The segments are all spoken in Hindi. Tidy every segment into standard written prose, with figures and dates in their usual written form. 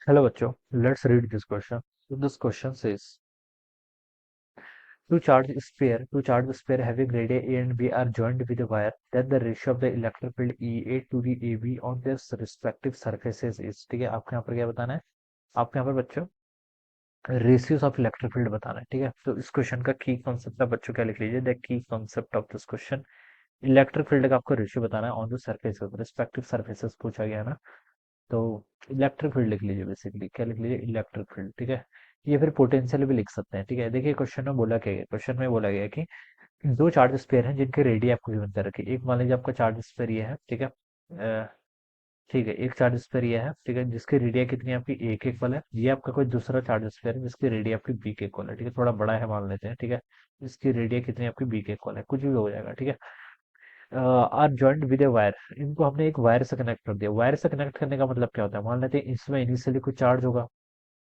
Hello, bachcho. Let's read this question. So this question says, two charge sphere having radii A and B are joined with a wire. Then the ratio of the electric field EA to the AB on their respective surfaces is. ठीक है, आपको यहाँ पर क्या बताना है? आपको यहाँ पर बच्चों रेशियोज ऑफ इलेक्ट्रिक फील्ड बताना है। ठीक है, तो इस क्वेश्चन का की कॉन्सेप्ट आप बच्चों क्या लिख लीजिए, the key concept of this question. Electric field का आपको रेशियो बताना है on the surfaces, respective surfaces पूछा गया है ना। तो इलेक्ट्रिक फील्ड लिख लीजिए, बेसिकली क्या लिख लीजिए, इलेक्ट्रिक फील्ड। ठीक है, ये फिर पोटेंशियल भी लिख सकते हैं। ठीक है, देखिए क्वेश्चन में बोला क्या है, क्वेश्चन में बोला गया है कि दो चार्ज स्पेयर हैं जिनके रेडियस आपको गिवन कर रखी है। एक मान लीजिए आपका चार्ज स्पेयर ये है, ठीक है। ठीक है, एक चार्ज स्पेयर ये है, ठीक है, जिसकी रेडियस कितनी है आपकी, ए के इक्वल है। ये आपका कोई दूसरा चार्ज स्पेयर है जिसकी रेडियस आपकी बी के इक्वल है। ठीक है, थोड़ा बड़ा है मान लेते हैं। ठीक है, इसकी रेडियस कितनी है आपकी, बी के इक्वल है, कुछ भी हो जाएगा। ठीक है, are joint with a wire, इनको हमने एक वायर से कनेक्ट कर दिया। वायर से कनेक्ट करने का मतलब क्या होता है, मान लेते हैं इसमें इनिशियली कुछ चार्ज होगा,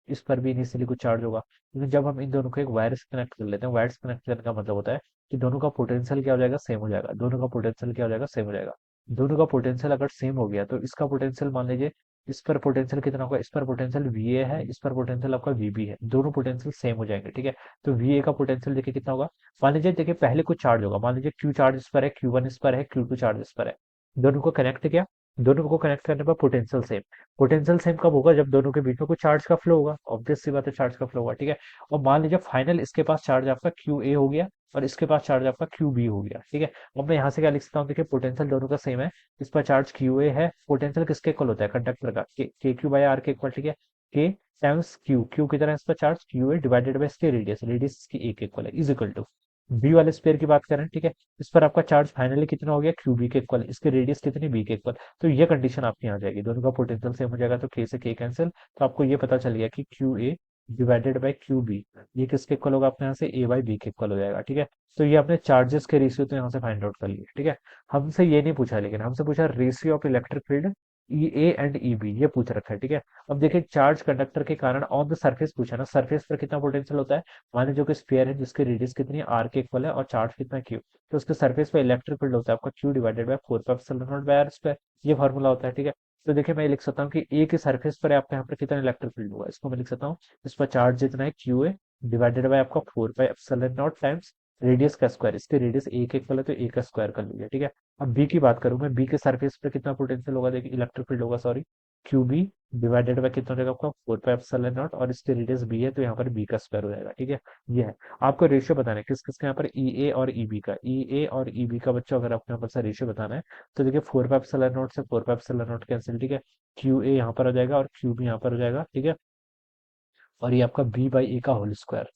इस पर भी इनिशियली कुछ चार्ज होगा, लेकिन जब हम इन दोनों को एक वायर से कनेक्ट कर लेते हैं, वायर से कनेक्ट करने का मतलब होता है कि दोनों का पोटेंशियल क्या हो जाएगा, सेम हो जाएगा। दोनों का पोटेंशियल क्या हो जाएगा, सेम हो जाएगा। दोनों का पोटेंशियल अगर सेम हो गया तो इसका पोटेंशियल मान लीजिए, इस पर पोटेंशियल कितना होगा, इस पर पोटेंशियल वीए है, इस पर पोटेंशियल आपका वीबी है, दोनों पोटेंशियल सेम हो जाएंगे। ठीक है, तो वीए का पोटेंशियल देखिए कितना होगा। मान लीजिए देखिए पहले कुछ चार्ज होगा, मान लीजिए क्यू चार्ज इस पर है, क्यू वन इस पर है, क्यू टू चार्ज इस पर है। दोनों को कनेक्ट किया, दोनों को कनेक्ट करने पर पोटेंशियल सेम। पोटेंशियल सेम कब होगा, जब दोनों के बीच में कुछ चार्ज का फ्लो होगा, ऑब्वियस सी बात है, चार्ज का फ्लो होगा। ठीक है, और मान लीजिए फाइनल इसके पास चार्ज आपका क्यू ए हो गया और इसके पास चार्ज आपका क्यू बी हो गया। ठीक है, अब मैं यहाँ से क्या लिख सकता हूँ, देखिए पोटेंशियल दोनों का सेम है। इस पर चार्ज क्यू ए है, पोटेंशियल किसके इक्वल होता है, कंडक्टर का, के क्यू बाई आर के इक्वल। ठीक है, के टाइम्स क्यू, क्यू की तरह इस पर charge Q A divided by इसके रेडियस, रेडियस इसकी ए के इक्वल है, इज इक्वल टू बी वाले स्पेयर की बात करें। ठीक है, इस पर आपका चार्ज फाइनली कितना हो गया, क्यू बी के इक्वल, इसकी रेडियस कितनी, बी के इक्वल। तो ये कंडीशन आपकी यहाँ आ जाएगी, दोनों का पोटेंशियल सेम हो जाएगा, तो के से के कैंसिल। तो आपको ये पता चल गया कि Q A divided by Q B, ये किसके इक्वल होगा, अपने यहाँ से ए बाई बी के इक्वल हो जाएगा। ठीक है, तो ये अपने चार्जेस के रेशियो तो यहाँ से फाइंड आउट कर लिए। ठीक है, हमसे ये नहीं पूछा, लेकिन हमसे पूछा ratio of electric field E A and E B, ये पूछ रखा है। ठीक है, अब देखिए चार्ज कंडक्टर के कारण ऑन द सरफेस पूछा ना, सरफेस पर कितना पोटेंशियल होता है। मान लीजिए कि स्फीयर है जिसकी रेडियस कितनी है, आर के इक्वल है, और चार्ज कितना है, क्यू। तो उसके सरफेस पे इलेक्ट्रिक फील्ड होता है आपका Q divided by 4 pi epsilon naught by R square. ये फॉर्मूला होता है। ठीक है, तो देखिए मैं लिख सकता हूँ कि ए के सरफेस पर आपका यहाँ पर कितना इलेक्ट्रिक फील्ड होगा, इसको मैं लिख सकता हूँ, इस पर चार्ज जितना है क्यू ए डिवाइडेड बाय आपका 4 pi epsilon not times radius का स्क्वायर। इसके रेडियस ए के इक्वल है तो ए का स्क्वायर कर लीजिए। ठीक है, अब बी की बात करूं मैं, बी के सरफेस पे कितना पोटेंशियल होगा, देखिए इलेक्ट्रिक फील्ड होगा, sorry, Q B divided by कितना हो जाएगा आपका 4 पाई एप्सिलॉन नॉट, और इसकी रेडियस बी है तो यहाँ पर बी का स्क्वायर हो जाएगा। ठीक है, ये है। आपको रेशियो बताना है किस किसके यहाँ पर, ई ए और ई बी का, ई ए और ई बी का बच्चों अगर आपको यहाँ पर से रेशियो बताना है, तो देखिए 4 पाई एप्सिलॉन नॉट से 4 पाई एप्सिलॉन नॉट कैंसिल। ठीक है, क्यू ए यहाँ पर हो जाएगा और क्यू बी यहाँ पर हो जाएगा। ठीक है, और ये आपका बी बाई ए का होल स्क्वायर,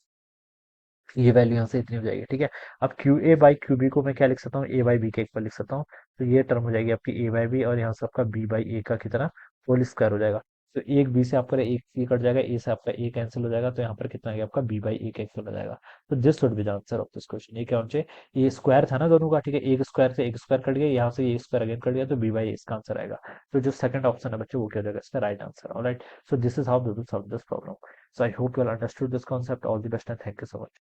ये वैल्यू यहाँ से इतनी हो जाएगी। ठीक है, अब Q A by Q B को मैं क्या लिख सकता हूँ, ए बाई बी के इक्वल लिख सकता हूँ। तो ये टर्म हो जाएगी आपकी ए बाई बी, और यहाँ से आपका बी बाई ए का कितना, होल स्क्वायर हो जाएगा। तो एक बी से आपका एक ए कट जाएगा, ए से आपका ए कैंसिल हो जाएगा, तो यहाँ पर कितना आ गया आपका बी बाई ए का इक्वल हो जाएगा। तो this should be the answer of this question. ये क्या होना चाहिए, ए स्क्वायर था ना दोनों का। ठीक है, एक स्क्वायर से एक स्क्वायर कट गया, यहाँ से ये स्क्वायर अगेन कट गया, तो बी बाई ए इसका आंसर आएगा। तो जो सेकंड ऑप्शन है बच्चों वो क्या हो जाएगा इसका right answer. Alright, so this is how we will solve this problem. So I hope you all understood this concept. All the best and thank you so much.